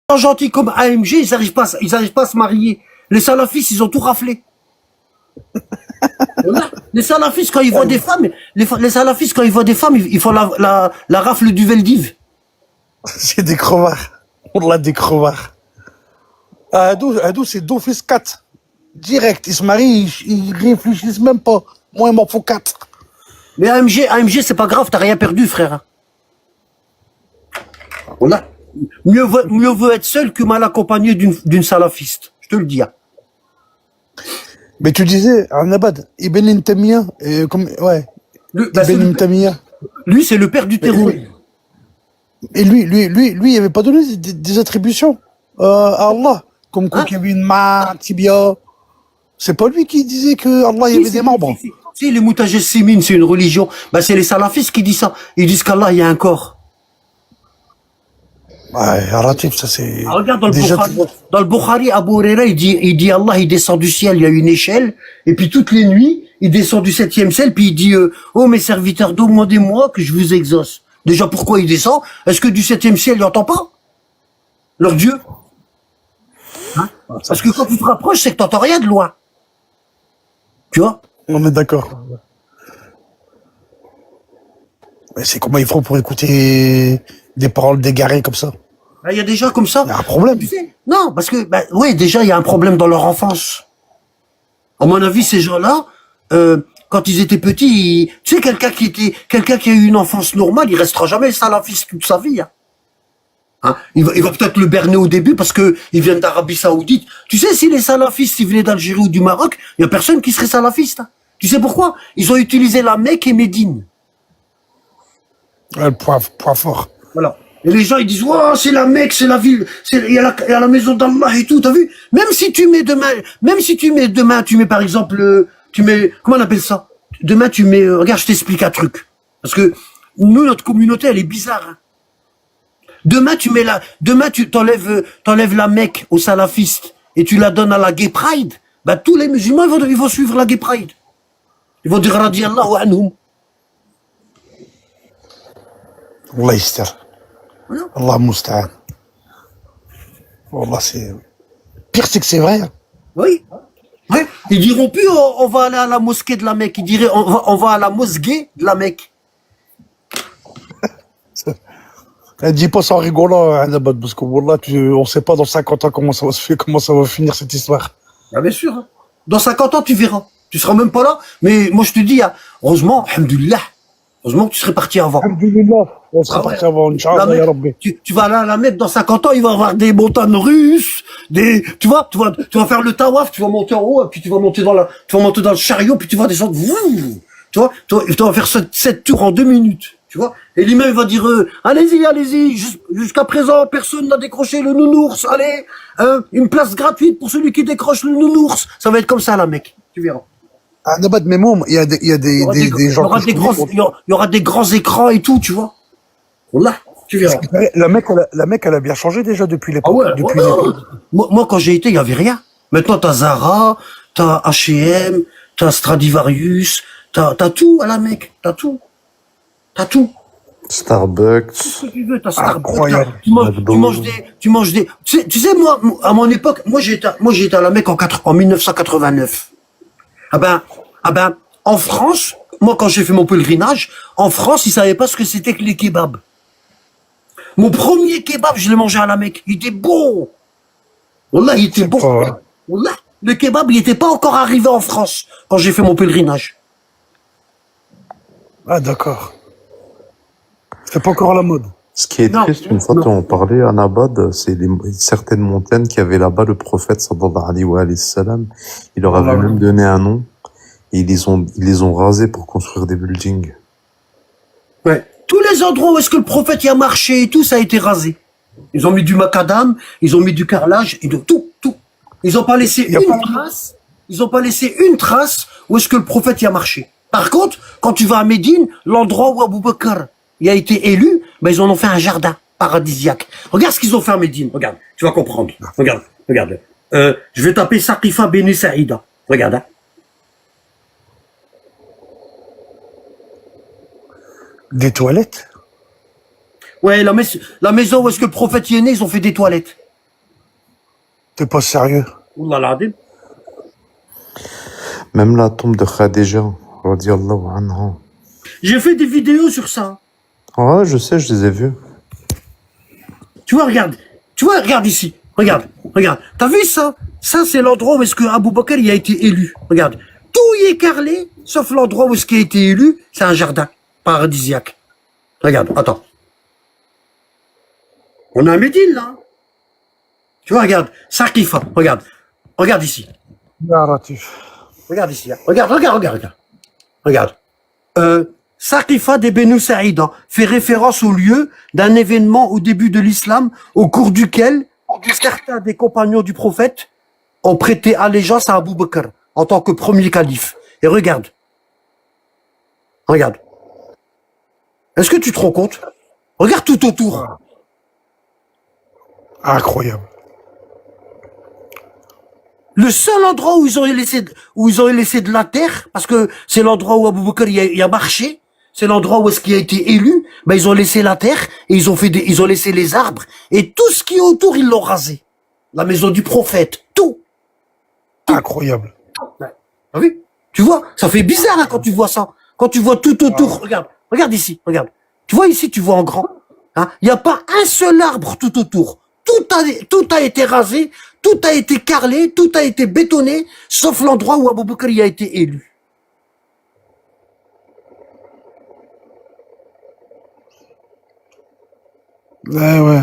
Gens gentils comme AMG, ils arrivent pas à se marier. Les salafistes, ils ont tout raflé. Voilà. Les salafistes, quand ils voient des femmes, les salafistes, quand ils voient des femmes, ils font la rafle du Veldiv. C'est des crevards. On l'a des crevards. Adou, c'est d'office 4. Direct, ils se marient, ils réfléchissent même pas. Moi, il m'en faut 4. Mais AMG, c'est pas grave, t'as rien perdu, frère. Voilà. Mieux vaut être seul que mal accompagné d'une salafiste. Je te le dis. Hein. Mais tu disais, Arnabad, Ibn Intamia, Ibn Intamia. Lui, c'est le père du terrorisme. Et lui, il avait pas donné des attributions à Allah. Comme quoi, qu'il y avait une main, tibia. C'est pas lui qui disait que Allah, il y avait des membres. Si, les Moutajessimines, c'est une religion. Bah, c'est les salafistes qui disent ça. Ils disent qu'Allah, il y a un corps. Ouais, Aratif, ça c'est. Ah, regarde dans le Bukhari, Abu Huraira, il dit Allah, il descend du ciel, il y a une échelle, et puis toutes les nuits, il descend du 7e ciel, puis il dit oh mes serviteurs, demandez-moi que je vous exauce. Déjà, pourquoi il descend? Est-ce que du 7e ciel, il n'entend pas leur Dieu? Hein? Parce que quand tu te rapproches, c'est que tu n'entends rien de loin. Tu vois? On est d'accord. Mais c'est comment ils font pour écouter des paroles dégarées comme ça? Il y a des gens comme ça. Il y a un problème. Tu sais, non, parce que, oui, déjà, il y a un problème dans leur enfance. À mon avis, ces gens-là, quand ils étaient petits, tu sais, quelqu'un qui a eu une enfance normale, il restera jamais salafiste toute sa vie. Hein. Hein, il va peut-être le berner au début parce que ils viennent d'Arabie Saoudite. Tu sais, si les salafistes, ils venaient d'Algérie ou du Maroc, il y a personne qui serait salafiste. Hein. Tu sais pourquoi? Ils ont utilisé la Mecque et Médine. Le point fort. Voilà. Et les gens, ils disent, oh, c'est la Mecque, c'est la ville, il y a la maison d'Allah et tout, t'as vu? Même si tu mets demain, tu mets par exemple, comment on appelle ça? Demain, tu mets, regarde, je t'explique un truc. Parce que, nous, notre communauté, elle est bizarre. Hein. Demain, tu t'enlèves la Mecque aux salafistes et tu la donnes à la Gay Pride, bah, tous les musulmans, ils vont suivre la Gay Pride. Ils vont dire, radiyallahu anhum. Allah yastir. Allah musta'an. Wallah, c'est. Pire, c'est que c'est vrai. Oui. Ouais. Ils diront plus on va aller à la mosquée de la Mecque. Ils diraient on va à la mosquée de la Mecque. Dis pas ça en rigolant, Anabad, parce que Wallah, on sait pas dans 50 ans comment ça va finir cette histoire. Ah, bien sûr. Hein. Dans 50 ans, tu verras. Tu seras même pas là. Mais moi, je te dis, hein, heureusement, alhamdoulilah, heureusement que tu serais parti avant. Alhamdulillah, on serait parti avant, Inch'Allah, ya Rabbi. Tu vas aller à la Mecque dans 50 ans, il va y avoir des montagnes russes, tu vas faire le tawaf, tu vas monter en haut, et puis tu vas monter dans le chariot, puis tu vas descendre, tu vas faire 7 tours en 2 minutes, tu vois. Et l'imam va dire, allez-y, jusqu'à présent, personne n'a décroché le nounours, allez, une place gratuite pour celui qui décroche le nounours. Ça va être comme ça à la Mecque, tu verras. Anabad, mais moi, il y a des gens. Il y aura des grands écrans et tout, tu vois. Là, tu verras. La Mecque, elle a bien changé déjà depuis l'époque. Ah ouais, moi, quand j'ai été, il n'y avait rien. Maintenant, t'as Zara, t'as H&M, t'as Stradivarius, t'as tout à la Mecque. T'as tout. Starbucks. Tout ce que tu veux, t'as Starbucks. Incroyable. Tu manges des. Tu sais, moi, à mon époque, moi, j'ai été à la Mecque en 1989. Ah ben, en France, moi, quand j'ai fait mon pèlerinage, en France, ils savaient pas ce que c'était que les kebabs. Mon premier kebab, je l'ai mangé à la Mecque. Il était bon. Wallah, il était bon. Wallah, le kebab, il était pas encore arrivé en France quand j'ai fait mon pèlerinage. Ah, d'accord. C'est pas encore à la mode. Ce qui est triste, une fois qu'on parlait à Nabad, c'est certaines montagnes qui avaient là-bas le prophète sallallahu alayhi wa sallam. Il leur avait même donné un nom. Et ils les ont rasés pour construire des buildings. Ouais. Tous les endroits où est-ce que le prophète y a marché et tout, ça a été rasé. Ils ont mis du macadam, ils ont mis du carrelage, et de tout. Ils ont pas laissé une trace où est-ce que le prophète y a marché. Par contre, quand tu vas à Médine, l'endroit où Abu Bakr y a été élu, ben ils en ont fait un jardin paradisiaque. Regarde ce qu'ils ont fait à Médine. Regarde, tu vas comprendre. Regarde. Je vais taper Saqifa Beni Saïda. Regarde. Hein. Des toilettes? Ouais, la maison où est-ce que le prophète y est né, ils ont fait des toilettes. T'es pas sérieux. Wallah l'adhim. Même la tombe de Khadija, radiallahu anha. J'ai fait des vidéos sur ça. Ouais, je sais, je les ai vus. Tu vois, regarde. Tu vois, regarde ici. Regarde, regarde. T'as vu ça? Ça, c'est l'endroit où est-ce que Abou Bakr il a été élu. Regarde. Tout y est carrelé, sauf l'endroit où est-ce qu'il a été élu. C'est un jardin paradisiaque. Regarde, attends. On a un Médine, là. Tu vois, regarde. Saqifa, regarde. Regarde ici. Narratif. Regarde ici. Hein. Regarde. Regarde. Saqifa des Benu Saïda fait référence au lieu d'un événement au début de l'islam au cours duquel certains des compagnons du prophète ont prêté allégeance à Abu Bakr en tant que premier calife. Et regarde. Regarde. Est-ce que tu te rends compte? Regarde tout autour. Incroyable. Le seul endroit où ils ont laissé de la terre, parce que c'est l'endroit où Abu Bakr il a marché, c'est l'endroit où est-ce qu'il a été élu, ben ils ont laissé la terre et ils ont laissé les arbres et tout ce qui est autour ils l'ont rasé. La maison du prophète, tout. Incroyable. T'as vu? Tu vois, ça fait bizarre hein, quand tu vois ça. Quand tu vois tout autour, regarde ici, regarde. Tu vois ici, tu vois en grand. Hein, il n'y a pas un seul arbre tout autour. Tout a été rasé, tout a été carrelé, tout a été bétonné, sauf l'endroit où Abu Bakr y a été élu. Ouais.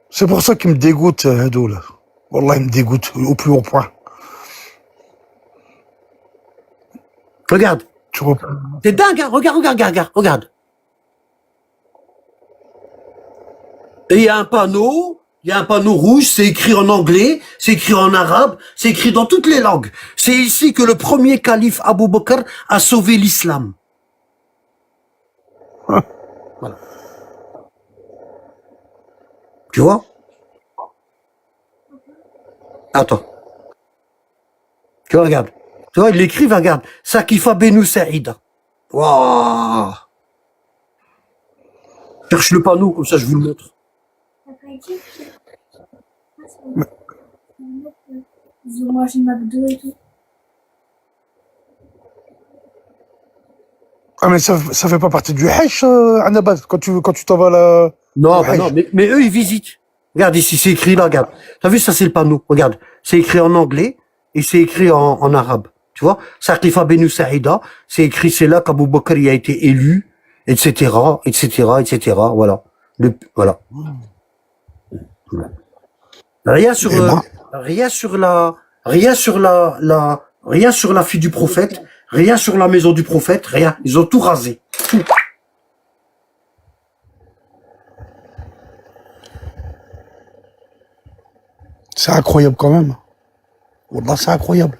C'est pour ça qu'il me dégoûte, Hado, là. Wallah, il me dégoûte au plus haut point. Regarde. Tu vois. C'est dingue, hein? Regarde. Et il y a un panneau rouge, c'est écrit en anglais, c'est écrit en arabe, c'est écrit dans toutes les langues. C'est ici que le premier calife Abu Bakr a sauvé l'islam. Voilà. Tu vois? Attends. Tu vois, regarde. Tu vois, il l'écrit, regarde. Saqifa Benu Saïda. Waouh! Cherche le panneau, comme ça je vous le montre. Ils ont mangé McDo et tout. Ah, mais ça fait pas partie du Hesh, Annabad, quand tu t'en vas là. Non, bah non, mais eux, ils visitent. Regarde ici, c'est écrit là, regarde. T'as vu, ça, c'est le panneau. Regarde. C'est écrit en anglais et c'est écrit en arabe. Tu vois? Saqifa Benu Saïda, c'est écrit, c'est là qu'Abu Bakr y a été élu, etc., voilà. Voilà. Rien sur la fille du prophète, rien sur la maison du prophète, rien. Ils ont tout rasé. Tout. C'est incroyable quand même. Wallah, c'est incroyable.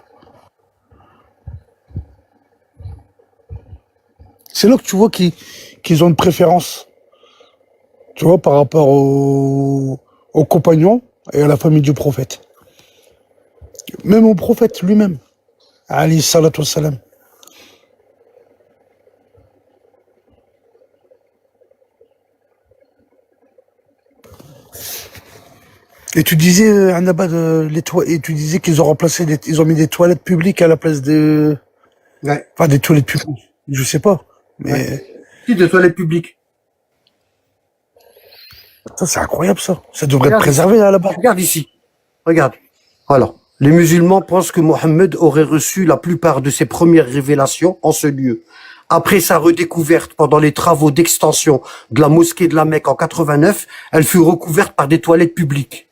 C'est là que tu vois qu'ils ont une préférence. Tu vois, par rapport aux compagnons et à la famille du prophète. Même au prophète lui-même. Alayhi salatu wassalam. Et tu disais, Annabad, et tu disais qu'ils ont remplacé, ils ont mis des toilettes publiques à la place de, Ouais. enfin des toilettes publiques, je sais pas, mais Si, de toilettes publiques. ça c'est incroyable ça. Ça devrait Regarde être préservé là, là-bas. Regarde ici. Regarde. Alors, les musulmans pensent que Mohammed aurait reçu la plupart de ses premières révélations en ce lieu. Après sa redécouverte pendant les travaux d'extension de la mosquée de la Mecque en 89, elle fut recouverte par des toilettes publiques.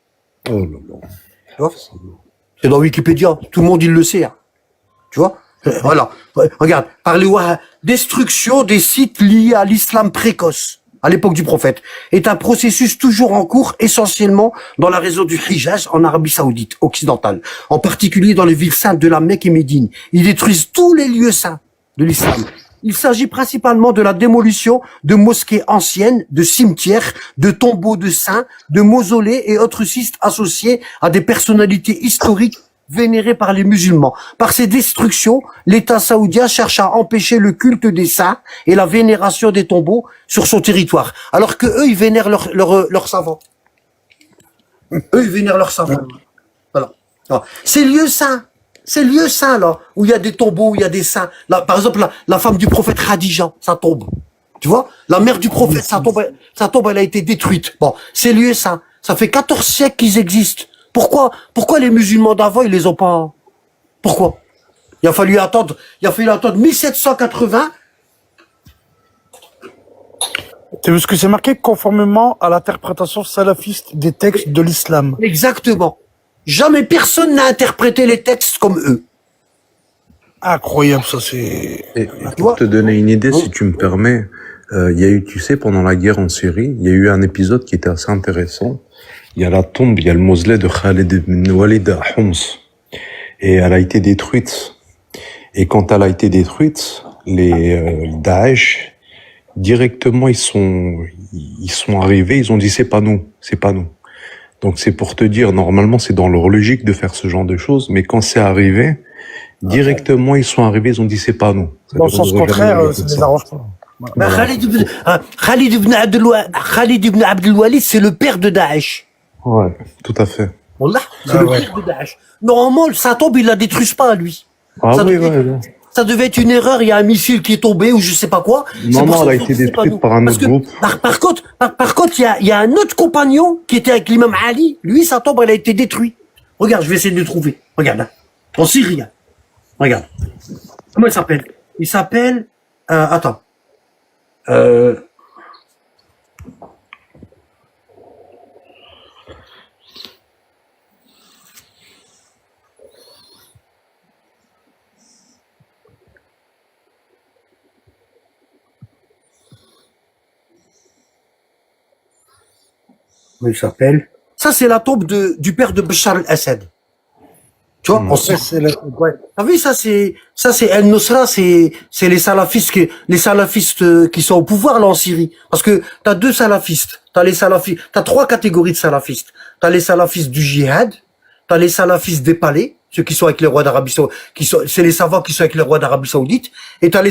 Oh là là. Tu vois? C'est dans Wikipédia. Tout le monde, il le sait. Hein. Tu vois? Voilà. Regarde. Par les destruction des sites liés à l'islam précoce, à l'époque du prophète, est un processus toujours en cours, essentiellement dans la région du Hijaz, en Arabie Saoudite, occidentale. En particulier dans les villes saintes de la Mecque et Médine. Ils détruisent tous les lieux saints de l'islam. Il s'agit principalement de la démolition de mosquées anciennes, de cimetières, de tombeaux de saints, de mausolées et autres sites associés à des personnalités historiques vénérées par les musulmans. Par ces destructions, l'État saoudien cherche à empêcher le culte des saints et la vénération des tombeaux sur son territoire, alors que eux, ils vénèrent leurs savants. Eux, ils vénèrent leur savant. Voilà. Alors, ces lieux saints, là, où il y a des tombeaux, où il y a des saints. Là, par exemple, la femme du prophète Khadija, sa tombe. Tu vois? La mère du prophète, sa tombe, elle a été détruite. Bon, ces lieux saints, ça fait 14 siècles qu'ils existent. Pourquoi les musulmans d'avant, ils les ont pas? Pourquoi? Il a fallu attendre 1780. Tu as vu ce que c'est marqué? Conformément à l'interprétation salafiste des textes de l'islam. Exactement. Jamais personne n'a interprété les textes comme eux. Incroyable, ça c'est... Et pour te donner une idée, si tu me permets, il y a eu, tu sais, pendant la guerre en Syrie, il y a eu un épisode qui était assez intéressant. Il y a la tombe, il y a le mausolée de Khalid ibn Walid à Homs. Et elle a été détruite. Et quand elle a été détruite, les Daesh, directement, ils sont arrivés, ils ont dit c'est pas nous. Donc c'est pour te dire, normalement c'est dans leur logique de faire ce genre de choses, mais quand c'est arrivé, directement ils sont arrivés, ils ont dit c'est pas nous. Dans le sens contraire, ça ne les arrange pas. Ben, Khalid ibn Abdel Walid, c'est le père de Daesh. Ouais, tout à fait. Wallah, c'est le père de Daesh. Normalement, sa tombe, il la détruise pas, lui. Ah Ça oui, devait- ouais. Ça devait être une erreur, il y a un missile qui est tombé ou je sais pas quoi. Non, C'est pour non, ça elle a que été c'est pas détruite nous. par un Parce autre que, groupe. par contre, il y a un autre compagnon qui était avec l'imam Ali. Lui, sa tombe, elle a été détruite. Regarde, je vais essayer de le trouver. Regarde, là. En Syrie. Hein. Regarde. Comment il s'appelle? Il s'appelle... attends. Comment il s'appelle? Ça, c'est la tombe du père de Bachar al-Assad. Tu vois, en Syrie. Ouais. T'as vu, ça c'est El-Nusra, c'est les salafistes qui sont au pouvoir, là, en Syrie. Parce que t'as deux salafistes. T'as trois catégories de salafistes. T'as les salafistes du djihad, t'as les salafistes des palais, ceux qui sont avec les rois d'Arabie Saoudite, c'est les savants qui sont avec les rois d'Arabie Saoudite, et t'as les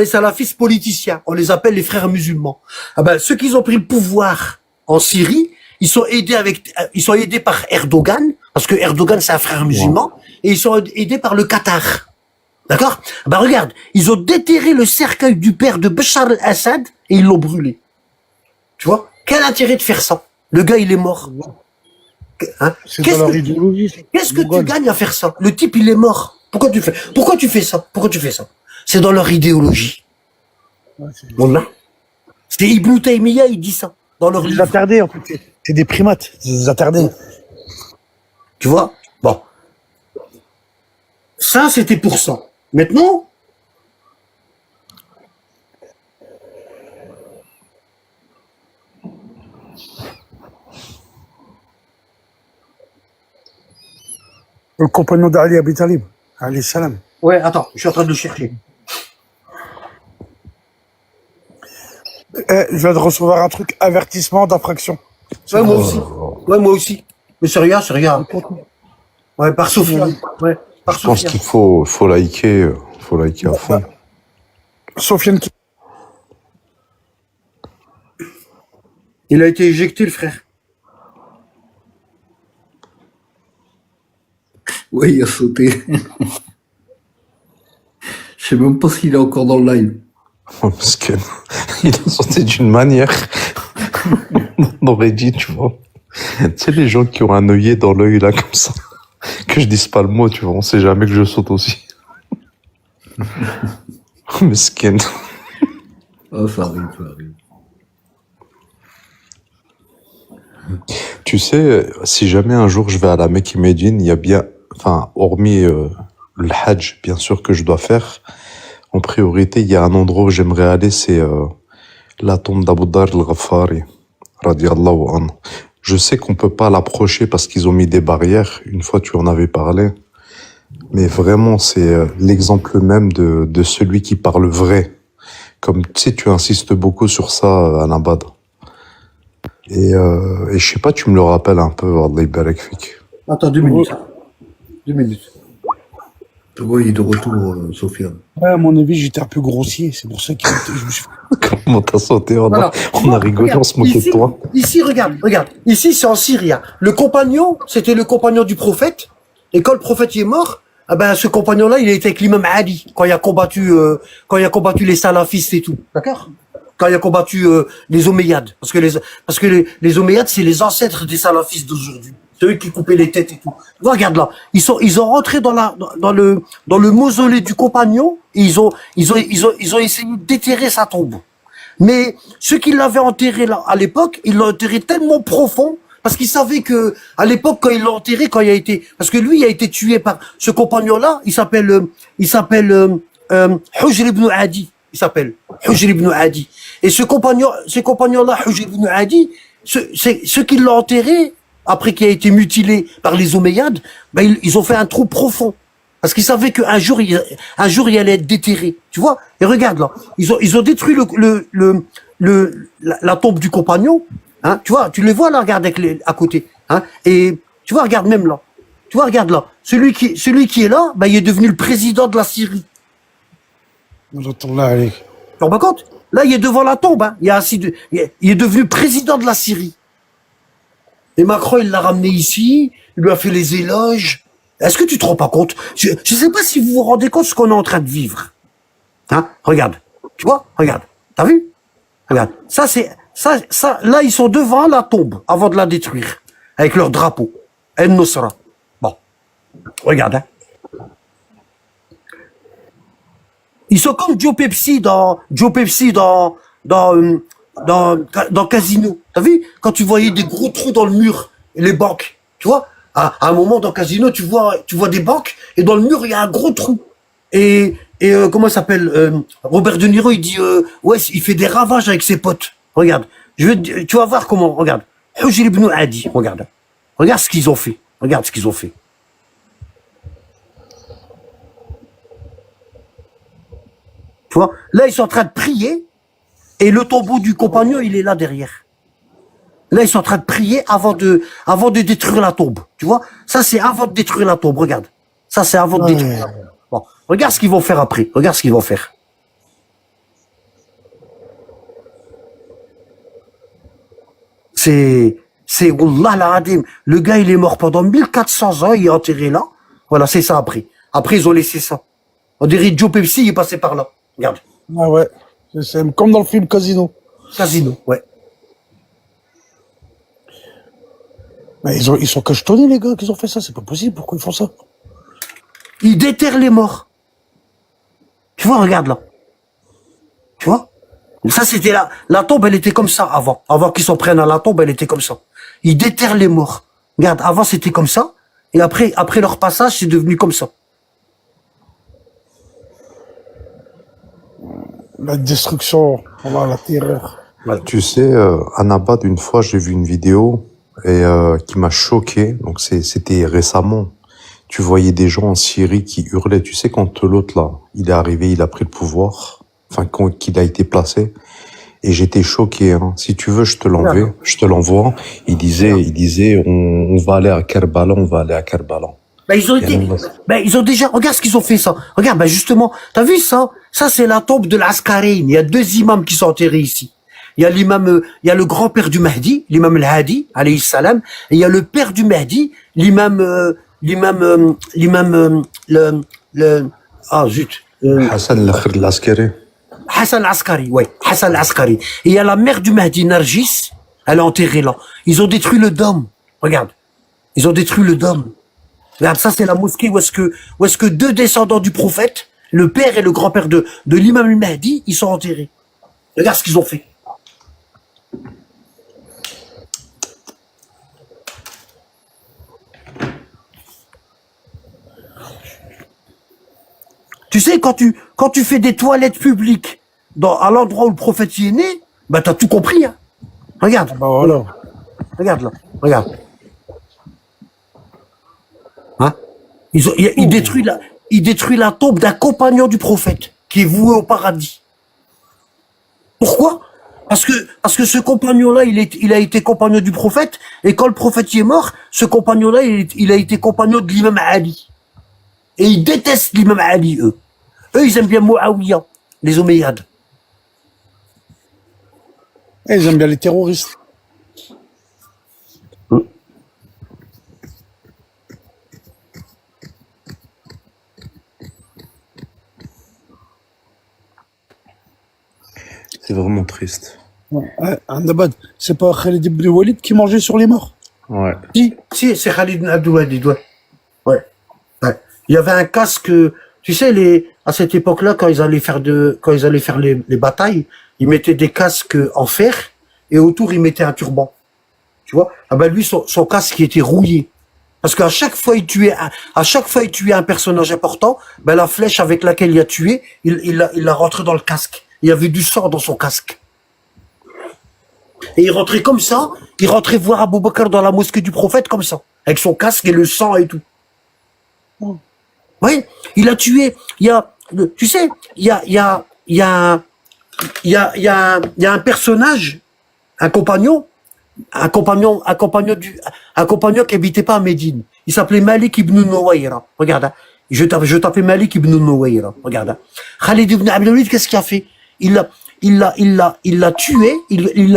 salafistes politiciens. On les appelle les frères musulmans. Ah ben, ceux qui ont pris le pouvoir en Syrie, ils sont aidés par Erdogan, parce que Erdogan c'est un frère musulman, et ils sont aidés par le Qatar. D'accord? Ben regarde, ils ont déterré le cercueil du père de Bachar al-Assad et ils l'ont brûlé. Tu vois? Quel intérêt de faire ça? Le gars il est mort. Hein? C'est dans leur idéologie. Qu'est-ce que tu gagnes à faire ça? Le type il est mort. Pourquoi tu fais ça? C'est dans leur idéologie. Voilà. C'est Ibn Taymiyyah, il dit ça. Dans leur Les livre. attardés, en fait. C'est des primates, c'est des attardés. Tu vois? Bon. Ça, c'était pour ça. Maintenant, Le compagnon d'Ali Abi Talib, alayhi salam. ouais, attends, je suis en train de le chercher. Je viens de recevoir un truc, avertissement d'infraction. Ouais, moi aussi. Ouais, moi aussi. Mais c'est rien, c'est rien. Ouais, par Sofiane. Ouais, par Je pense Sofiane. qu'il faut liker à fond. Sofiane qui... Il a été éjecté, le frère. Oui, il a sauté. Je sais même pas s'il est encore dans le live. Parce que il a sauté d'une manière. On aurait dit, tu vois. Tu sais, les gens qui ont un œillet dans l'œil, là, comme ça. Que je dise pas le mot, tu vois. On sait jamais que je saute aussi. Mesquin. Ah, ça arrive, ça arrive. Tu sais, si jamais un jour je vais à la Mecque et Médine, il y a bien, enfin, hormis le Hajj, bien sûr, que je dois faire, en priorité, il y a un endroit où j'aimerais aller, c'est la tombe d'Abu Dhar al-Ghaffari, radiallahu anhu. Je sais qu'on peut pas l'approcher parce qu'ils ont mis des barrières, une fois tu en avais parlé, mais vraiment, c'est l'exemple même de celui qui parle vrai. Comme, tu sais, tu insistes beaucoup sur ça, Anabad. Et je sais pas, tu me le rappelles un peu, Allah Barak Fik. Attends, 2 minutes. 2 minutes. Oui, il est de retour, Sofiane. Ouais, à mon avis, j'étais un peu grossier, c'est pour ça que je me suis fait... Comment t'as sauté? Voilà. On a rigolé, on se moquait de toi. Ici, regarde. Ici, c'est en Syrie. Hein. Le compagnon, c'était le compagnon du prophète. Et quand le prophète y est mort, ah ben, ce compagnon-là, il était avec l'imam Ali, quand il a combattu les salafistes et tout. D'accord? Quand il a combattu les Omeyyades. Parce que les Omeyyades, c'est les ancêtres des salafistes d'aujourd'hui. C'est eux qui coupaient les têtes et tout. Regarde là. Ils ont rentré dans le mausolée du compagnon et ils ont essayé de déterrer sa tombe. Mais ceux qui l'avaient enterré là, à l'époque, ils l'ont enterré tellement profond, parce qu'ils savaient que, à l'époque, quand ils l'ont enterré, parce que lui, il a été tué par ce compagnon-là, il s'appelle Hujr ibn Adi. Il s'appelle Hujr ibn Adi. Et ce compagnon-là, Hujr ibn Adi, ceux qui l'ont enterré, après qu'il a été mutilé par les Omeyyades, ben, ils ont fait un trou profond. Parce qu'ils savaient qu'un jour, il allait être déterré. Tu vois? Et regarde là. Ils ont détruit la tombe du compagnon. Hein? Tu vois? Tu les vois là, regarde à côté. Hein? Et tu vois, regarde même là. Tu vois, regarde là. Celui qui est là, ben, il est devenu le président de la Syrie. J'entends là, allez. Tu te rends pas compte? Là, il est devant la tombe. Hein? Il est devenu président de la Syrie. Et Macron, il l'a ramené ici. Il lui a fait les éloges. Est-ce que tu te rends pas compte? Je sais pas si vous vous rendez compte de ce qu'on est en train de vivre. Hein? Regarde. Tu vois? Regarde. T'as vu? Regarde. Ça, là, ils sont devant la tombe avant de la détruire. Avec leur drapeau. El-Nusra. Bon. Regarde, hein. Ils sont comme Joe Pepsi dans Casino. T'as vu? Quand tu voyais des gros trous dans le mur, et les banques. Tu vois? À un moment dans Casino, tu vois des banques et dans le mur il y a un gros trou. Et comment ça s'appelle Robert De Niro, il dit ouais, il fait des ravages avec ses potes. Regarde, tu vas voir comment. Regarde, Hujr ibn Adi. Regarde ce qu'ils ont fait. Regarde ce qu'ils ont fait. Tu vois, là ils sont en train de prier et le tombeau du compagnon il est là derrière. Là, ils sont en train de prier avant de détruire la tombe. Tu vois? Ça, c'est avant de détruire la tombe. Regarde. Ça, c'est avant de détruire la tombe. Bon. Regarde ce qu'ils vont faire après. Regarde ce qu'ils vont faire. Wallah al-Adim. Le gars, il est mort pendant 1400 ans. Il est enterré là. Voilà, c'est ça après. Après, ils ont laissé ça. On dirait Joe Pepsi, il est passé par là. Regarde. Ah ouais. C'est comme dans le film Casino. Casino, ouais. Mais ils sont cachetonnés, les gars, qu'ils ont fait ça. C'est pas possible. Pourquoi ils font ça? Ils déterrent les morts. Tu vois, regarde là. Tu vois? Ça, c'était la tombe, elle était comme ça avant. Avant qu'ils s'en prennent à la tombe, elle était comme ça. Ils déterrent les morts. Regarde, avant, c'était comme ça. Et après leur passage, c'est devenu comme ça. La destruction, voilà, la terreur. Tu sais, à Nabad, une fois, j'ai vu une vidéo qui m'a choqué. Donc c'était récemment. Tu voyais des gens en Syrie qui hurlaient. Tu sais, quand l'autre là, il est arrivé, il a pris le pouvoir, enfin qu'il a été placé. Et j'étais choqué. Hein. Si tu veux, je te l'envoie. Il disait, on va aller à Kerbala, on va aller à Kerbala. Ils ont déjà, regarde ce qu'ils ont fait ça. Regarde, justement, t'as vu ça? Ça, c'est la tombe de l'Askarin. Il y a 2 imams qui sont enterrés ici. Il y a il y a le grand-père du Mahdi, l'imam al-Hadi, alayhi salam, et il y a le père du Mahdi, Hassan al-Askari. Hassan al-Askari, ouais, Hassan al-Askari. Et il y a la mère du Mahdi, Nargis, elle est enterrée là. Ils ont détruit le dôme. Regarde. Ils ont détruit le dôme. Regarde, ça c'est la mosquée où est-ce que 2 descendants du prophète, le père et le grand-père de l'imam al-Mahdi, ils sont enterrés. Regarde ce qu'ils ont fait. Tu sais, quand tu fais des toilettes publiques à l'endroit où le prophète y est né, bah t'as tout compris, hein. Regarde. Bah voilà. Regarde là. Regarde. Hein? Il détruit la tombe d'un compagnon du prophète qui est voué au paradis. Pourquoi? Parce que ce compagnon-là, il a été compagnon du prophète, et quand le prophète y est mort, ce compagnon-là, il a été compagnon de l'imam Ali. Et ils détestent l'imam Ali, eux. Eux, ils aiment bien Muawiyah, les Omeyyades. Eh, ils aiment bien les terroristes. C'est vraiment triste. Ouais, Annabad, c'est pas Khalid ibn Walid qui mangeait sur les morts? Ouais. Si, c'est Khalid ibn Abdouladid, ouais. Ouais. Ouais. Il y avait un casque, tu sais, à cette époque-là, quand ils allaient faire les batailles, ils mettaient des casques en fer, et autour, ils mettaient un turban. Tu vois? Ah ben, lui, son casque, il était rouillé. Parce qu'à chaque fois, il tuait un personnage important, ben, la flèche avec laquelle il a tué, il l'a rentré dans le casque. Il y avait du sang dans son casque. Et il rentrait comme ça, il rentrait voir Abou Bakr dans la mosquée du prophète comme ça, avec son casque et le sang et tout. Oui, il a tué, tu sais, il y a un personnage, un compagnon qui habitait pas à Médine. Il s'appelait Malik ibn Nouaïra. Regarde, hein. Je tapais Malik ibn Nouaïra. Regarde, hein. Khalid ibn Abdel, qu'est-ce qu'il a fait? Il l'a tué, il lui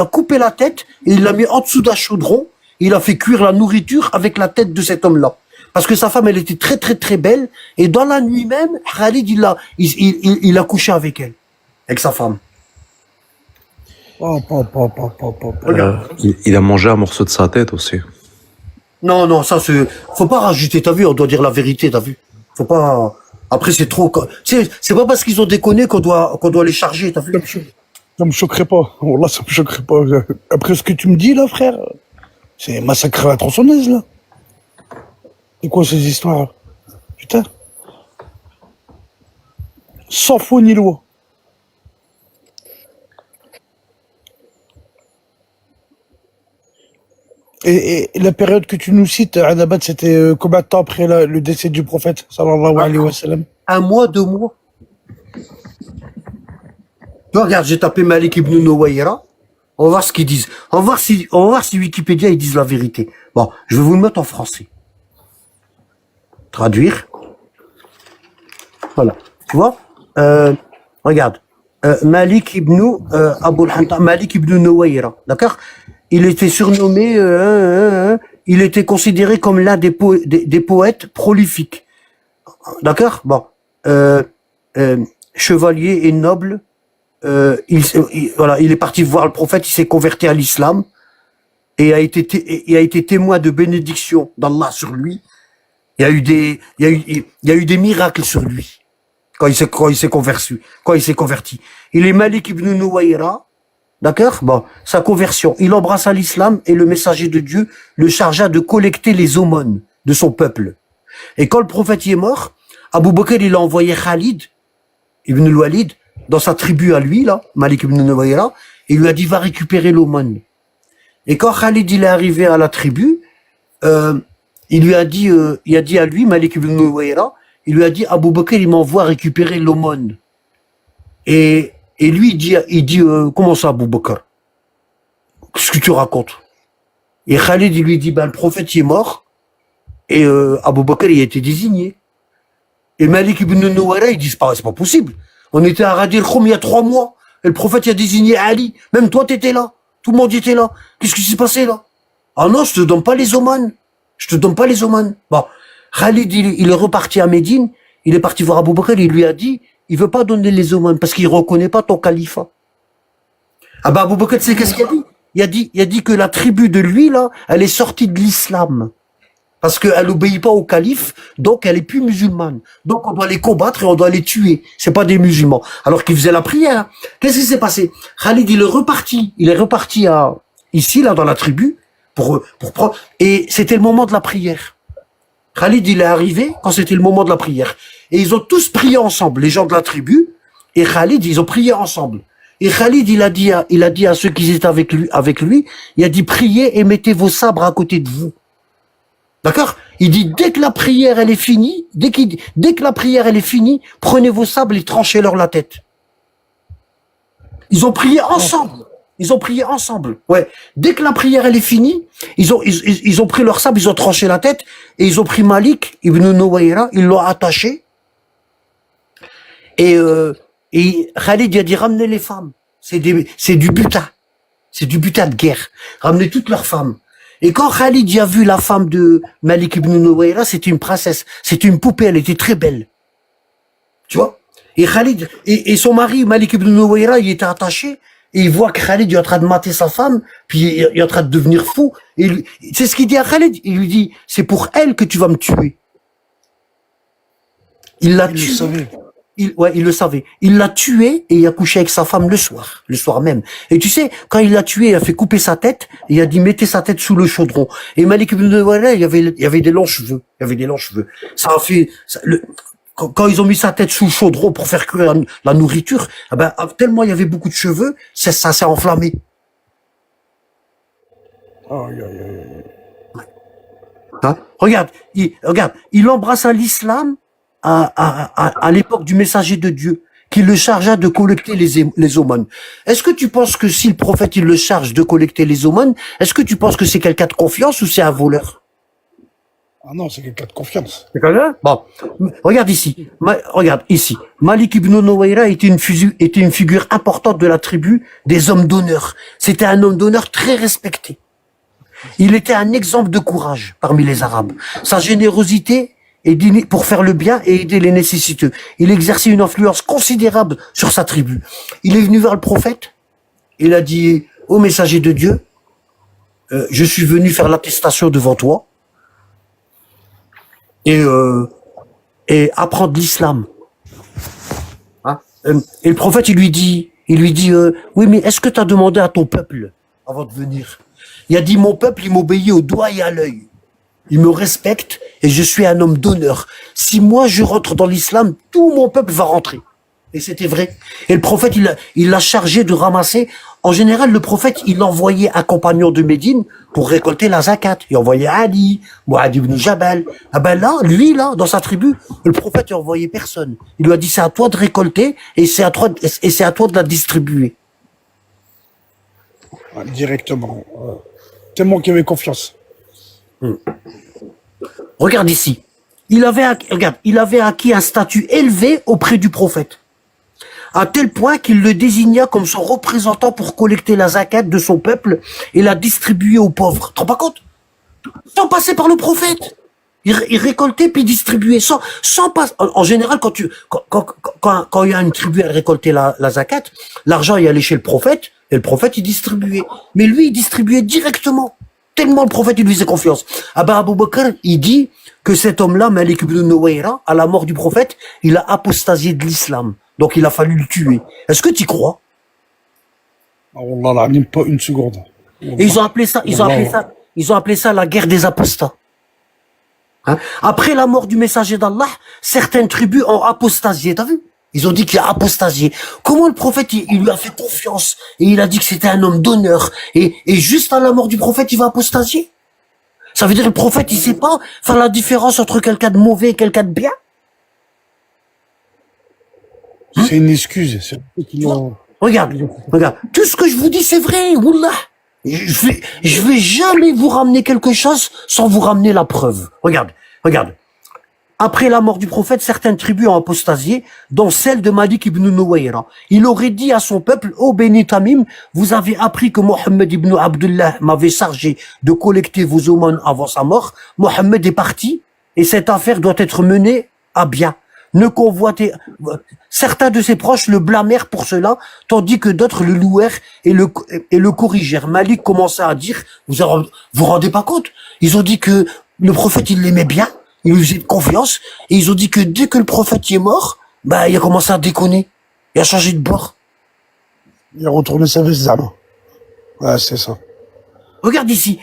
a coupé la tête, et il l'a mis en dessous d'un chaudron, il a fait cuire la nourriture avec la tête de cet homme-là. Parce que sa femme, elle était très très très belle, et dans la nuit même, Khalid, il a couché avec elle, avec sa femme. Il a mangé un morceau de sa tête aussi. Non, ça faut pas rajouter, t'as vu, on doit dire la vérité, t'as vu. Faut pas, après c'est trop, c'est pas parce qu'ils ont déconné qu'on doit les charger, t'as vu. Ça me choquerait pas. Wallah, ça me choquerait pas. Après ce que tu me dis, là, frère, c'est massacrer à la tronçonneuse, là. C'est quoi ces histoires? Putain. Sans foi ni loi. Et la période que tu nous cites, Annabad, c'était combien de temps après le décès du prophète, sallallahu alayhi wa sallam? 1 mois, 2 mois. Tu regarde, j'ai tapé Malik ibn Nouaïra. On va voir ce qu'ils disent. On va voir si Wikipédia, ils disent la vérité. Bon, je vais vous le mettre en français. Traduire. Voilà. Tu vois? Regarde. Malik ibn Malik ibn Nouaïra. D'accord? Il était surnommé, il était considéré comme l'un des poètes prolifiques. D'accord? Bon. Chevalier et noble. Voilà, il est parti voir le prophète, il s'est converti à l'islam et a été témoin de bénédiction d'Allah sur lui. Il y a eu des miracles sur lui quand il s'est converti. Il est Malik ibn Nouaïra. D'accord? Bon, sa conversion. Il embrassa l'islam et le messager de Dieu le chargea de collecter les aumônes de son peuple. Et quand le prophète y est mort, Abou Bakr, il a envoyé Khalid ibn al-Walid dans sa tribu à lui, là, Malik ibn Nouaïra, et il lui a dit, va récupérer l'aumône. Et quand Khalid, il est arrivé à la tribu, il a dit à lui, Malik ibn Nouaïra, il lui a dit, Abou Bakr, il m'envoie récupérer l'aumône. Et lui, il dit comment ça, Abou Bakr? Qu'est-ce que tu racontes? Et Khalid, il lui dit, le prophète, il est mort, et Abou Bakr, il a été désigné. Et Malik ibn Nouaïra, il dit, c'est pas possible. On était à Radir Khoum il y a 3 mois, et le prophète, il a désigné Ali. Même toi, t'étais là. Tout le monde était là. Qu'est-ce qui s'est passé, là? Ah non, je te donne pas les aumônes. Bon. Khalid, il est reparti à Médine, il est parti voir Abou Bakr, il lui a dit, il veut pas donner les aumônes parce qu'il reconnaît pas ton califat. Ah bah Abou Bakr, tu sais qu'est-ce qu'il a dit? Il a dit que la tribu de lui, là, elle est sortie de l'islam. Parce qu'elle n'obéit pas au calife, donc elle est plus musulmane. Donc on doit les combattre et on doit les tuer. C'est pas des musulmans. Alors qu'il faisait la prière. Qu'est-ce qui s'est passé? Khalid, il est reparti ici, là, dans la tribu, pour prendre, et c'était le moment de la prière. Khalid, il est arrivé quand c'était le moment de la prière. Et ils ont tous prié ensemble, les gens de la tribu, et Khalid, ils ont prié ensemble. Et Khalid, il a dit à ceux qui étaient avec lui, il a dit, priez et mettez vos sabres à côté de vous. D'accord? Il dit, dès que la prière, elle est finie, prenez vos sabres et tranchez-leur la tête. Ils ont prié ensemble. Ouais. Dès que la prière, elle est finie, ils ont pris leur sabre, ils ont tranché la tête, et ils ont pris Malik ibn Nouaïra, ils l'ont attaché. Et Khalid, il a dit, ramenez les femmes. c'est du butin. C'est du butin de guerre. Ramener toutes leurs femmes. Et quand Khalid y a vu la femme de Malik ibn Nuwayra, c'était une princesse. C'était une poupée, elle était très belle. Tu vois? Et Khalid, et son mari, Malik ibn Nuwayra, il était attaché, et il voit que Khalid est en train de mater sa femme, puis il est en train de devenir fou. Et c'est ce qu'il dit à Khalid. Il lui dit, c'est pour elle que tu vas me tuer. Il l'a Il le tué. savait. Il le savait. Il l'a tué et il a couché avec sa femme le soir même. Et tu sais, quand il l'a tué, il a fait couper sa tête, et il a dit mettez sa tête sous le chaudron. Et Malik ibn Nuwayra, il y avait des longs cheveux. Il y avait des longs cheveux. Ça a fait, quand ils ont mis sa tête sous le chaudron pour faire cuire la nourriture, eh ben, tellement il y avait beaucoup de cheveux, ça s'est enflammé. Aïe, aïe, aïe. Hein? Regarde, il embrassa l'islam à l'époque du messager de Dieu, qui le chargea de collecter les aumônes. Est-ce que tu penses que si le prophète il le charge de collecter les aumônes, est-ce que tu penses que c'est quelqu'un de confiance ou c'est un voleur? Ah non, c'est quelqu'un de confiance. C'est quelqu'un? Bon, regarde ici. Regarde ici. Malik ibn Nuwayra était une figure importante de la tribu des hommes d'honneur. C'était un homme d'honneur très respecté. Il était un exemple de courage parmi les Arabes. Sa générosité pour faire le bien et aider les nécessiteux. Il exerçait une influence considérable sur sa tribu. Il est venu vers le prophète. Il a dit, ô messager de Dieu, je suis venu faire l'attestation devant toi et apprendre l'islam. Hein? Et le prophète, il lui dit, oui, mais est-ce que tu as demandé à ton peuple avant de venir? Il a dit, mon peuple, il m'obéit au doigt et à l'œil. Il me respecte et je suis un homme d'honneur. Si moi je rentre dans l'islam, tout mon peuple va rentrer. Et c'était vrai. Et le prophète, il l'a chargé de ramasser. En général, le prophète, il envoyait un compagnon de Médine pour récolter la zakat. Il envoyait Ali, Mu'adh ibn Jabal. Ah ben là, lui, là, dans sa tribu, le prophète, il envoyait personne. Il lui a dit, c'est à toi de récolter et c'est à toi de la distribuer. Ouais, directement. Tellement qu'il y avait confiance. Regarde ici. Il avait acquis un statut élevé auprès du prophète. À tel point qu'il le désigna comme son représentant pour collecter la zakat de son peuple et la distribuer aux pauvres. Tu te rends pas compte? Sans passer par le prophète. Il récoltait puis distribuait sans pas. En général, quand il y a une tribu à récolter la zakat, l'argent il allait chez le prophète et le prophète il distribuait. Mais lui il distribuait directement. Tellement le prophète il lui faisait confiance. Ah ben Abu Bakr il dit que cet homme-là, Malik ibn Nuwayra, à la mort du prophète, il a apostasié de l'islam. Donc il a fallu le tuer. Est-ce que tu y crois? Allah, pas une seconde. Et ils ont appelé ça la guerre des apostats. Hein? Après la mort du messager d'Allah, certaines tribus ont apostasié, t'as vu? Ils ont dit qu'il a apostasié. Comment le prophète, il lui a fait confiance et il a dit que c'était un homme d'honneur et juste à la mort du prophète, il va apostasier? Ça veut dire que le prophète, il sait pas faire la différence entre quelqu'un de mauvais et quelqu'un de bien? C'est une excuse. C'est Regarde. Tout ce que je vous dis, c'est vrai, wallah. Je vais jamais vous ramener quelque chose sans vous ramener la preuve. Regarde. Après la mort du prophète, certaines tribus ont apostasié, dont celle de Malik ibn Nuwayra. Il aurait dit à son peuple, ô Beni Tamim, vous avez appris que Mohammed ibn Abdullah m'avait chargé de collecter vos aumônes avant sa mort. Mohammed est parti, et cette affaire doit être menée à bien. Ne convoitez, certains de ses proches le blâmèrent pour cela, tandis que d'autres le louèrent et le corrigèrent. Malik commença à dire, vous rendez pas compte? Ils ont dit que le prophète, il l'aimait bien, il lui faisait confiance, et ils ont dit que dès que le prophète est mort, bah, il a commencé à déconner. Il a changé de bord. Il a retourné sa veste d'âme. Ouais, c'est ça. Regarde ici.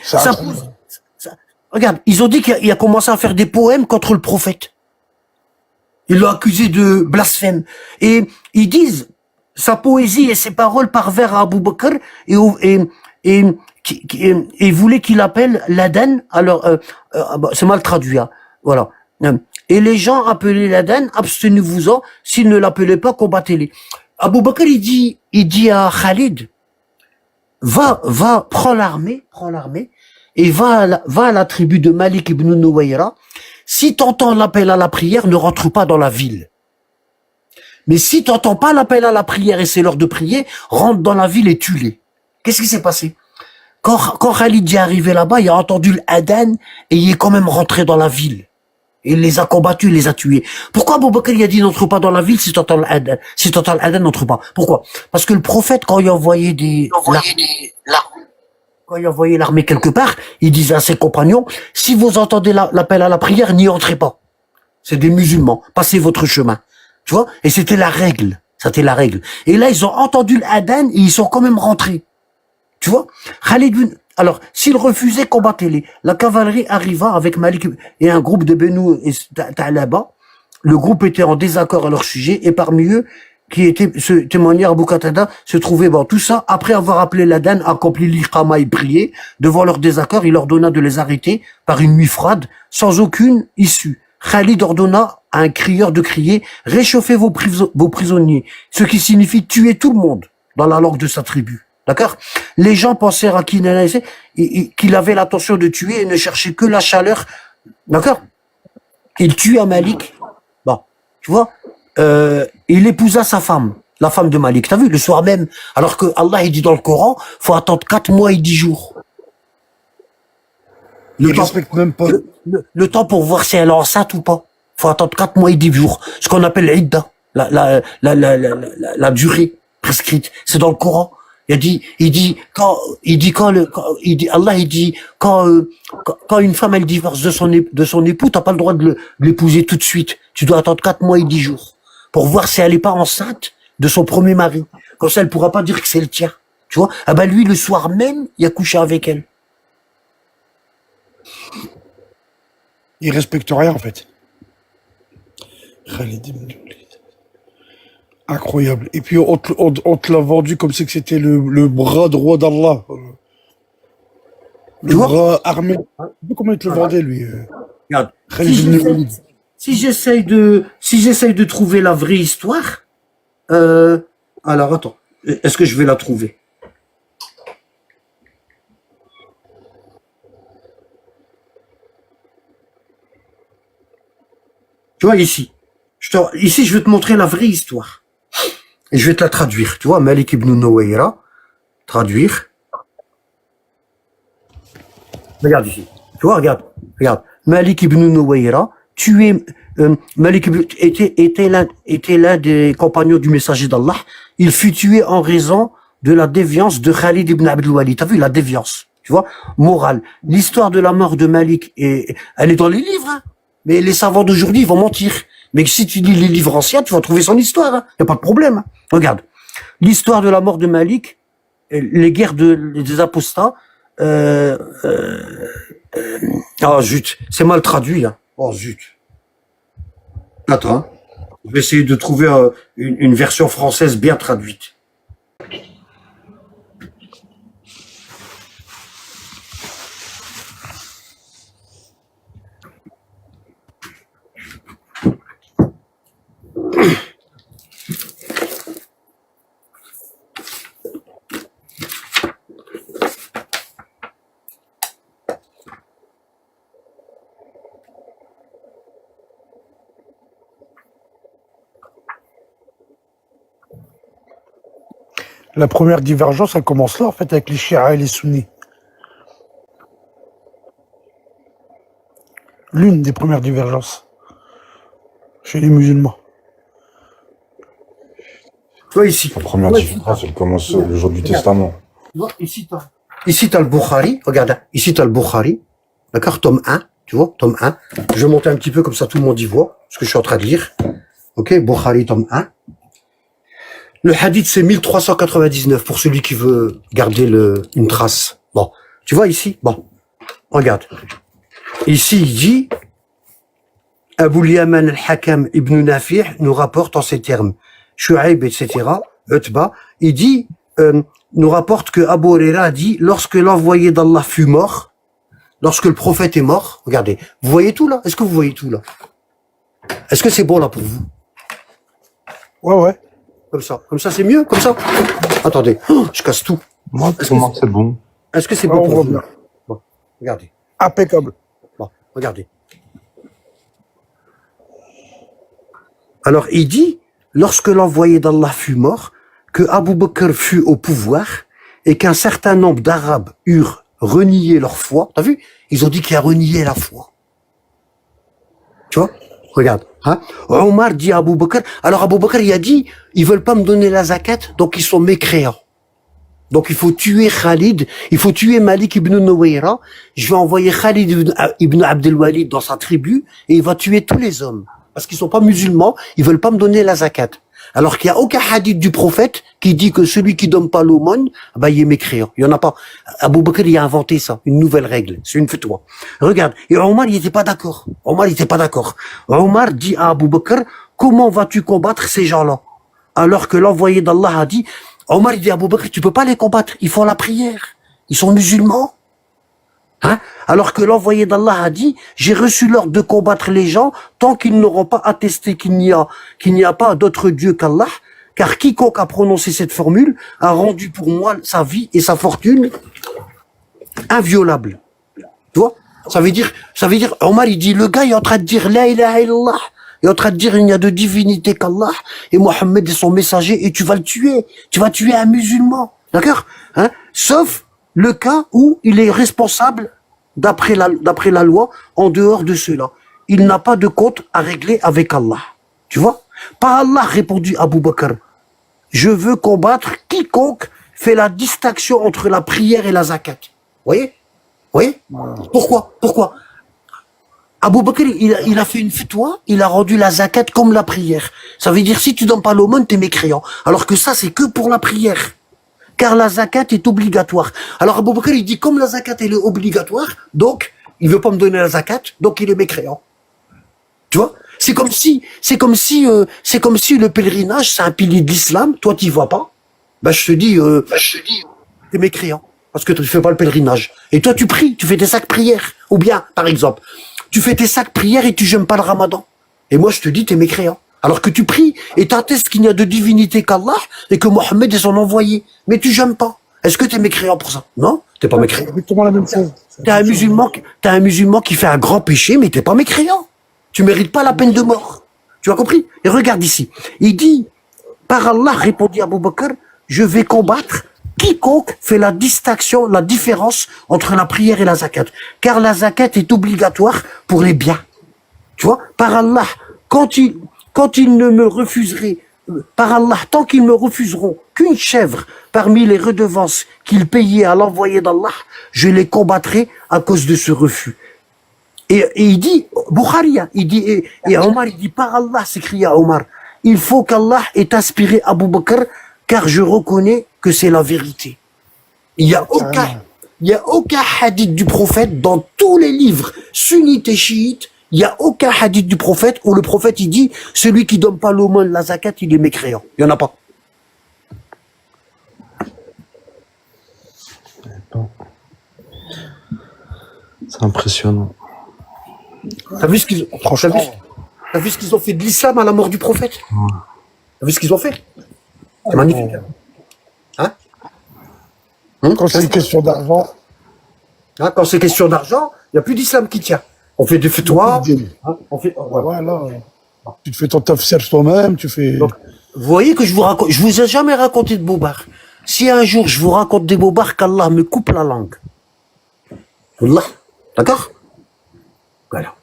Regarde, ils ont dit qu'il a commencé à faire des poèmes contre le prophète. Ils l'ont accusé de blasphème. Et ils disent, sa poésie et ses paroles parvinrent à Abu Bakr et voulaient qu'il appelle l'Aden. Alors, c'est mal traduit, hein. Voilà. Et les gens appelaient l'Aden, abstenez-vous-en. S'ils ne l'appelaient pas, combattez-les. Abu Bakr, il dit à Khalid, prends l'armée, et va à la tribu de Malik ibn Nuwayra. Si t'entends l'appel à la prière, ne rentre pas dans la ville. Mais si tu n'entends pas l'appel à la prière et c'est l'heure de prier, rentre dans la ville et tue-les. Qu'est-ce qui s'est passé? Quand Khalid est arrivé là-bas, il a entendu l'adhan et il est quand même rentré dans la ville. Il les a combattus, il les a tués. Pourquoi Abu Bakr il a dit n'entre pas dans la ville si tu entends l'adhan? Si tu entends l'adhan, n'entre pas. Pourquoi? Parce que le prophète, quand il envoyait quand il envoyait l'armée quelque part, il disait à ses compagnons, si vous entendez l'appel à la prière, n'y entrez pas. C'est des musulmans. Passez votre chemin. Tu vois? Et c'était la règle. C'était la règle. Et là, ils ont entendu l'adhan et ils sont quand même rentrés. Tu vois? Alors, s'ils refusaient, combattez-les. La cavalerie arriva avec Malik et un groupe de Benu et Ta'laba. Le groupe était en désaccord à leur sujet et parmi eux, qui était ce témoigneur Abu Qatada, se trouvait, bon, tout ça, après avoir appelé l'adhan, accompli l'iqama et prié, devant leur désaccord, il leur donna de les arrêter par une nuit froide, sans aucune issue. Khalid ordonna à un crieur de crier, réchauffez vos prisonniers, ce qui signifie tuer tout le monde, dans la langue de sa tribu. D'accord? Les gens pensèrent à qu'il avait l'intention de tuer et ne cherchait que la chaleur. D'accord? Il tua Malik. Bon, tu vois, il épousa sa femme, la femme de Malik. T'as vu, le soir même. Alors que Allah, il dit dans le Coran, faut attendre 4 mois et 10 jours. Il respecte même pas. Le temps pour voir si elle est enceinte ou pas. Faut attendre 4 mois et 10 jours. Ce qu'on appelle l'idda. La durée prescrite. C'est dans le Coran. Allah il dit quand une femme elle divorce de son époux, t'as pas le droit de l'épouser tout de suite. Tu dois attendre 4 mois et 10 jours pour voir si elle est pas enceinte de son premier mari. Comme ça, elle pourra pas dire que c'est le tien. Tu vois? Ah ben lui, le soir même, il a couché avec elle. Il respecte rien, en fait. Khalid ibn Walid. Incroyable. Et puis, on te l'a vendu comme si que c'était le bras droit d'Allah. Le bras armé. Tu sais comment il te le vendait, lui? Regarde. Khalid ibn Walid. Si j'essaye de trouver la vraie histoire, alors attends, est-ce que je vais la trouver? Tu vois ici, ici je vais te montrer la vraie histoire et je vais te la traduire. Tu vois, Malik ibn Nuwayra, traduire. Regarde ici. Tu vois, regarde. Malik ibn Nuwayra, Malik était l'un des compagnons du messager d'Allah. Il fut tué en raison de la déviance de Khalid ibn Abd al-Walid. T'as vu la déviance, tu vois, morale. L'histoire de la mort de Malik, elle est dans les livres, hein. Mais les savants d'aujourd'hui, ils vont mentir. Mais si tu lis les livres anciens, tu vas trouver son histoire. Hein. Y a pas de problème. Hein. Regarde. L'histoire de la mort de Malik, les guerres des apostats, oh zut, c'est mal traduit. Hein. Oh zut. Attends, hein. Je vais essayer de trouver une version française bien traduite. La première divergence, elle commence là, en fait, avec les chiites et les sunnis. L'une des premières divergences chez les musulmans. Tu vois ici. La première différence, elle commence le jour du testament. Tu vois, ici, t'as le Bukhari. Regarde, hein. Ici, t'as le Bukhari. D'accord? Tome 1. Tu vois? Tome 1. Je vais monter un petit peu comme ça, tout le monde y voit ce que je suis en train de lire. Ok? Bukhari, tome 1. Le hadith, c'est 1399 pour celui qui veut garder une trace. Bon. Tu vois ici? Bon. Regarde. Ici, il dit, Abu Yaman al-Hakam ibn Nafi' nous rapporte en ces termes. Shu'aib, etc., Utba, il dit, nous rapporte que Abu Huraira a dit, lorsque l'envoyé d'Allah fut mort, lorsque le prophète est mort, regardez, vous voyez tout là? Est-ce que vous voyez tout là? Est-ce que c'est bon là pour vous? Ouais. Comme ça c'est mieux, comme ça? Attendez, je casse tout. Moi, pour moi, c'est bon. Est-ce que c'est Ouais, bon on pour voit vous? bien. Bon, regardez. Impeccable. Bon, regardez. Alors, il dit, lorsque l'envoyé d'Allah fut mort, que Abu Bakr fut au pouvoir et qu'un certain nombre d'Arabes eurent renié leur foi. T'as vu? Ils ont dit qu'il a renié la foi. Tu vois? Regarde. Hein? Omar dit à Abu Bakr, alors Abu Bakr, il a dit, ils veulent pas me donner la zakat, donc ils sont mécréants. Donc il faut tuer Khalid, il faut tuer Malik ibn Nuwayra. Je vais envoyer Khalid ibn Abdel Walid dans sa tribu et il va tuer tous les hommes. Parce qu'ils sont pas musulmans, ils veulent pas me donner la zakat. Alors qu'il y a aucun hadith du prophète qui dit que celui qui donne pas l'aumône, bah, il est mécréant. Il y en a pas. Abu Bakr, il a inventé ça, une nouvelle règle. C'est une fatwa. Regarde. Et Omar, il était pas d'accord. Omar, il était pas d'accord. Omar dit à Abu Bakr, comment vas-tu combattre ces gens-là? Alors que l'envoyé d'Allah a dit, Omar, il dit à Abu Bakr, tu peux pas les combattre. Ils font la prière. Ils sont musulmans. Hein? Alors que l'envoyé d'Allah a dit, j'ai reçu l'ordre de combattre les gens tant qu'ils n'auront pas attesté qu'il n'y a pas d'autre Dieu qu'Allah, car quiconque a prononcé cette formule a rendu pour moi sa vie et sa fortune inviolables. Tu vois? Ça veut dire, Omar, il dit, le gars, il est en train de dire, la ilaha illallah. Il est en train de dire, il n'y a de divinité qu'Allah, et Mohammed est son messager, et tu vas le tuer. Tu vas tuer un musulman. D'accord? Hein? Sauf le cas où il est responsable d'après la loi en dehors de cela. Il n'a pas de compte à régler avec Allah. Tu vois? Par Allah, répondit Abu Bakr, je veux combattre quiconque fait la distinction entre la prière et la zakat. Voyez? Voyez? Pourquoi? Abu Bakr, il a fait une fatwa, il a rendu la zakat comme la prière. Ça veut dire, si tu donnes pas l'aumône, t'es mécréant. Alors que ça, c'est que pour la prière. Car la zakat est obligatoire. Alors Abu Bakr, il dit, comme la zakat, elle est obligatoire, donc, il veut pas me donner la zakat, donc il est mécréant. Tu vois? C'est comme si le pèlerinage, c'est un pilier de l'islam, toi, t'y vas pas. Ben, je te dis, t'es mécréant. Parce que tu fais pas le pèlerinage. Et toi, tu pries, tu fais tes sacs prières. Ou bien, par exemple, tu fais tes sacs prières et tu jeûnes pas le ramadan. Et moi, je te dis, t'es mécréant. Alors que tu pries et t'attestes qu'il n'y a de divinité qu'Allah et que Mohammed est son envoyé. Mais tu jeûnes pas. Est-ce que t'es mécréant pour ça? Non? T'es pas mécréant. C'est exactement la même chose. T'as un musulman qui fait un grand péché, mais t'es pas mécréant. Tu mérites pas la peine de mort. Tu as compris? Et regarde ici. Il dit, par Allah, répondit Abu Bakr, je vais combattre quiconque fait la distinction, la différence entre la prière et la zakat. Car la zakat est obligatoire pour les biens. Tu vois? Par Allah, quand ils ne me refuseraient, par Allah, tant qu'ils me refuseront qu'une chèvre parmi les redevances qu'ils payaient à l'envoyé d'Allah, je les combattrai à cause de ce refus. Et il dit, Bukhari, il dit, et Omar, il dit, par Allah, s'écria Omar, il faut qu'Allah ait inspiré Abu Bakr, car je reconnais que c'est la vérité. Il y a aucun hadith du prophète dans tous les livres sunnites et chiites. Il y a aucun hadith du prophète où le prophète il dit celui qui donne pas l'aumône la zakat il est mécréant. Il y en a pas. C'est impressionnant. T'as vu ce qu'ils t'as vu ce qu'ils ont fait de l'islam à la mort du prophète? T'as vu ce qu'ils ont fait? C'est magnifique. Hein? Quand c'est une question d'argent, Hein, quand c'est question d'argent, il n'y a plus d'islam qui tient. On fait des fatwas. Hein, on fait, voilà. Tu te fais ton tafsir toi-même, tu fais... Donc, vous voyez que je vous ai jamais raconté de bobards. Si un jour je vous raconte des bobards, qu'Allah me coupe la langue. Wallah. D'accord? Voilà.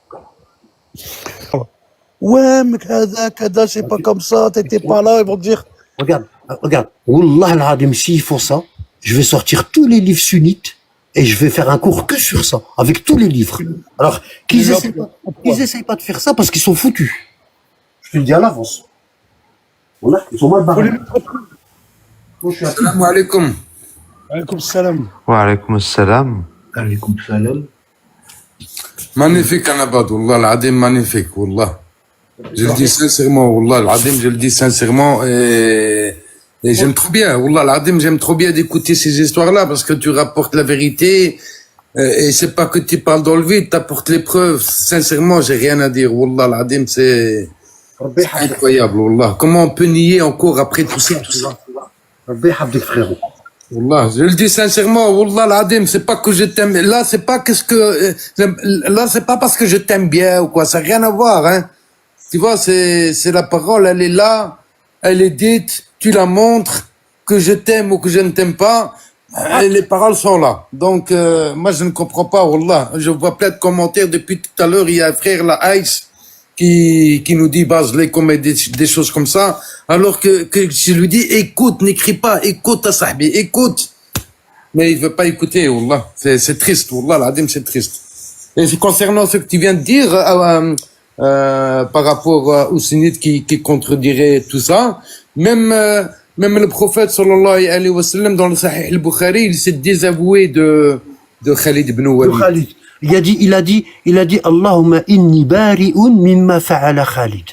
Ouais, mais kada, c'est pas comme ça, t'étais pas là, ils vont te dire... Regarde. Wallah al-Adim, s'ils font ça, je vais sortir tous les livres sunnites et je vais faire un cours que sur ça, avec tous les livres. Alors, qu'ils essayent pas de faire ça parce qu'ils sont foutus. Je te le dis à l'avance. Voilà, ils sont mal barrés. Salam alaikum. Alaykoum salam. Wa alaykoum salam. Alaykoum salam. Magnifique Anabad, Wallah l'Adim, magnifique, Wallah. Je le dis sincèrement, Wallah l'Adim, je le dis sincèrement et j'aime trop bien, Wallah l'Adim, j'aime trop bien d'écouter ces histoires-là parce que tu rapportes la vérité et c'est pas que tu parles dans le vide, t'apportes les preuves. Sincèrement, j'ai rien à dire, Wallah l'Adim, c'est incroyable, Wallah. Comment on peut nier encore après tout ça? Wallah, je le dis sincèrement, Wallah l'Adim, c'est pas que je t'aime, là c'est pas là c'est pas parce que je t'aime bien ou quoi, ça n'a rien à voir, hein. Tu vois, c'est la parole, elle est là, elle est dite, tu la montres, que je t'aime ou que je ne t'aime pas, les paroles sont là. Donc, moi, je ne comprends pas, wallah. Je vois plein de commentaires depuis tout à l'heure. Il y a un frère, la Ice, qui nous dit, Bazley, comme des choses comme ça. Alors que je lui dis, écoute, n'écris pas, écoute, à sahbi, écoute. Mais il veut pas écouter, wallah. C'est triste, wallah, l'adim, c'est triste. Et concernant ce que tu viens de dire, par rapport aux sunnites qui contredirait tout ça, même le prophète sallallahu alayhi wa sallam dans le Sahih al-Bukhari, il s'est désavoué de Khalid ibn Walid. Khalid. Il a dit Allahumma inni bari'un mimma fa'ala Khalid.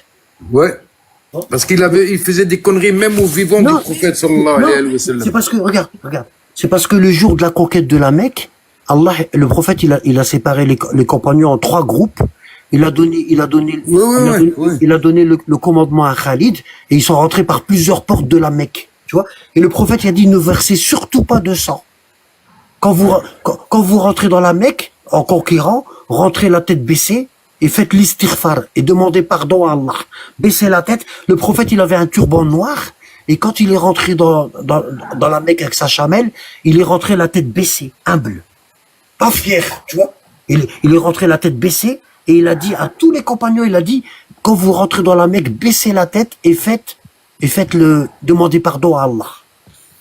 Ouais. Parce il faisait des conneries même au vivant du prophète sallallahu alayhi wa sallam. C'est parce que, regarde. C'est parce que le jour de la conquête de la Mecque, Allah, le prophète, il a séparé les compagnons en 3 groupes. Il a donné le commandement à Khalid et ils sont rentrés par plusieurs portes de la Mecque, tu vois. Et le prophète il a dit ne versez surtout pas de sang. Quand vous rentrez dans la Mecque en conquérant, rentrez la tête baissée et faites l'istighfar et demandez pardon à Allah. Baissez la tête. Le prophète il avait un turban noir et quand il est rentré dans la Mecque avec sa chamelle, il est rentré la tête baissée, humble, pas fier, tu vois. Il est rentré la tête baissée. Et il a dit à tous les compagnons, il a dit, quand vous rentrez dans la Mecque, baissez la tête et demandez pardon à Allah.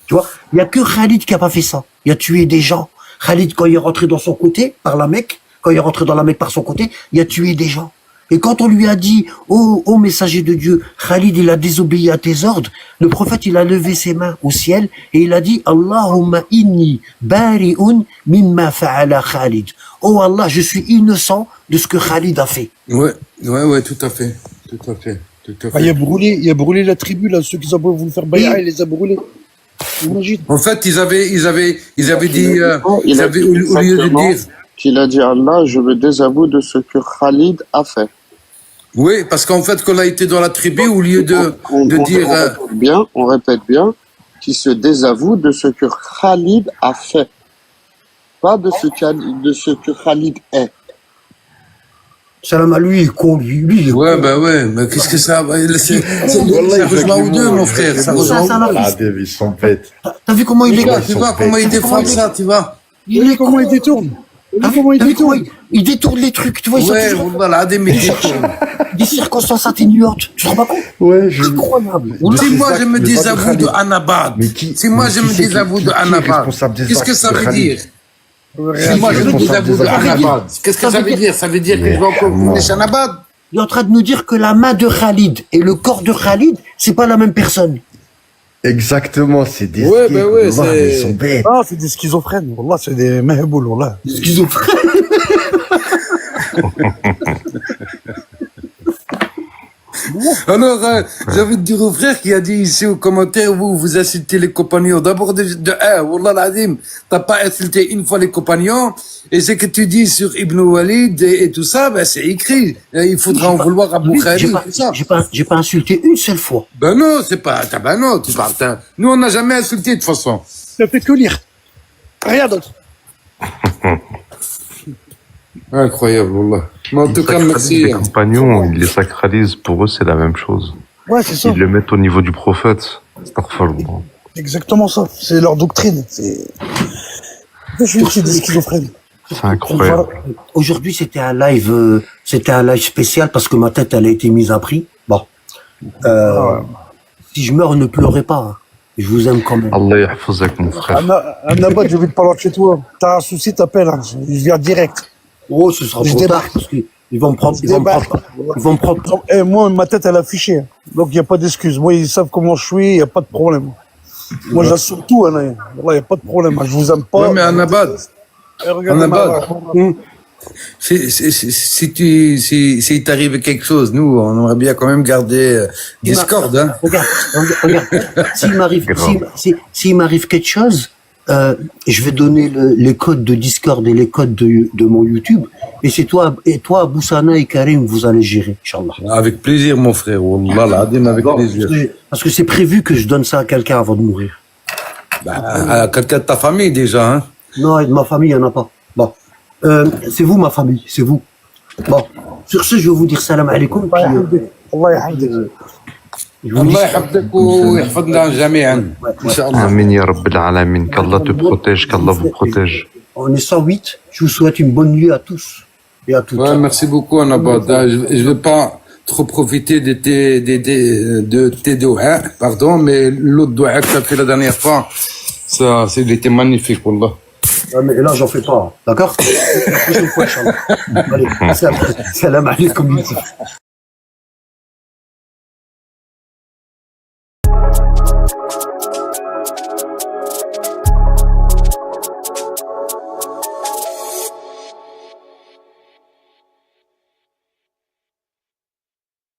Tu vois, il y a que Khalid qui a pas fait ça. Il a tué des gens. Khalid, quand il est rentré dans son côté, par la Mecque, quand il est rentré dans la Mecque par son côté, il a tué des gens. Et quand on lui a dit, oh messager de Dieu, Khalid, il a désobéi à tes ordres, le prophète, il a levé ses mains au ciel et il a dit, Allahumma inni bari'un mimma fa'ala Khalid. Oh Allah, je suis innocent de ce que Khalid a fait. Ouais, tout à fait. Ah, il a brûlé la tribu, là, ceux qui ont voulu faire baïa, il les a brûlés. Imagine. En fait, ils avaient dit, au lieu de dire, qu'il a dit Allah, je me désavoue de ce que Khalid a fait. oui, parce qu'en fait, quand on a été dans la tribu, au lieu de dire, on répète bien, qu'il se désavoue de ce que Khalid a fait. Pas de ce que Khalid est. Salam à lui, lui. ouais, mais qu'est-ce que ça, ça rejoint aux deux, mon frère, ça rejoint aux deux. Ah, ils sont bêtes. T'as vu comment il est Tu vois comment il défend ça, tu vois? Comment il détourne. Il détourne les trucs, tu vois. Ouais, voilà, des circonstances atténuantes. Tu te rends pas compte? Ouais, Incroyable. Si moi je me désavoue de Annabad, qu'est-ce que ça veut dire? Si moi je me désavoue de Annabad, qu'est-ce que ça veut dire? Ça veut dire que je vais encore venir Annabad? Il est en train de nous dire que la main de Khalid et le corps de Khalid, c'est pas la même personne. Exactement, c'est des ils sont bêtes. Ah, c'est des schizophrènes. Wallah, c'est des mehbouls, wallah. Des schizophrènes. Alors, j'ai envie de dire au frère qui a dit ici aux commentaires, vous insultez les compagnons. D'abord, wallah l'azim, t'as pas insulté une fois les compagnons, et ce que tu dis sur Ibn Walid et tout ça, ben, c'est écrit. Il faudra en vouloir à Boukhari, tout ça. J'ai pas insulté une seule fois. Ben non, tu parles, nous on n'a jamais insulté de toute façon. Ça fait que lire. Rien d'autre. Incroyable, wallah. Mais en tout cas, merci. Les compagnons, ils les sacralisent, pour eux c'est la même chose. Ouais, c'est ça. Ils le mettent au niveau du prophète. Astaghfirullah. Exactement ça. C'est leur doctrine. C'est des schizophrènes. C'est incroyable. Aujourd'hui, c'était un live spécial parce que ma tête, elle a été mise à prix. Bon. Si je meurs, ne pleurez pas. Hein. Je vous aime quand même. Allah yahfazak, mon frère. Annabad, je vais te parler de chez toi. T'as un souci, t'appelles. Hein. Je viens direct. Oh, ce sera trop tard parce qu'ils vont me prendre. Ils vont me prendre. Et moi, ma tête, elle a affiché. Donc, il n'y a pas d'excuse. Moi, ils savent comment je suis, il n'y a pas de problème. Moi, j'assume tout, Anna. Il n'y a pas de problème. Je vous aime pas. Ouais, mais Annabad. Si t'arrive quelque chose, nous, on aimerait bien quand même garder Discord, hein. Regarde. S'il m'arrive quelque chose, je vais donner les codes de Discord et les codes de mon YouTube. Et c'est toi, Boussana et Karim, vous allez gérer, Inch'Allah. Avec plaisir, mon frère. Wallah, avec plaisir. Parce que c'est prévu que je donne ça à quelqu'un avant de mourir. À quelqu'un de ta famille, déjà, hein. Non, de ma famille, il n'y en a pas. Bon. C'est vous, ma famille, c'est vous. Bon. Sur ce, je vais vous dire salam alaikum. Je vous dis الله ça. يحفظك ويحفظنا جميعا ان شاء الله. Amin ya Rabbil Alamin. Qu'Allah te protège, qu'Allah vous protège. On est 108. Je vous souhaite une bonne nuit à tous et à toutes. Ouais, merci beaucoup Anabad. Je vais pas trop profiter de tes doigts, pardon, mais l'autre doigt que tu as fait la dernière fois, ça, il était magnifique, wallah. Ah, mais là, j'en fais pas. D'accord? La prochaine fois, Inch'Allah. Allez, salam alaikum.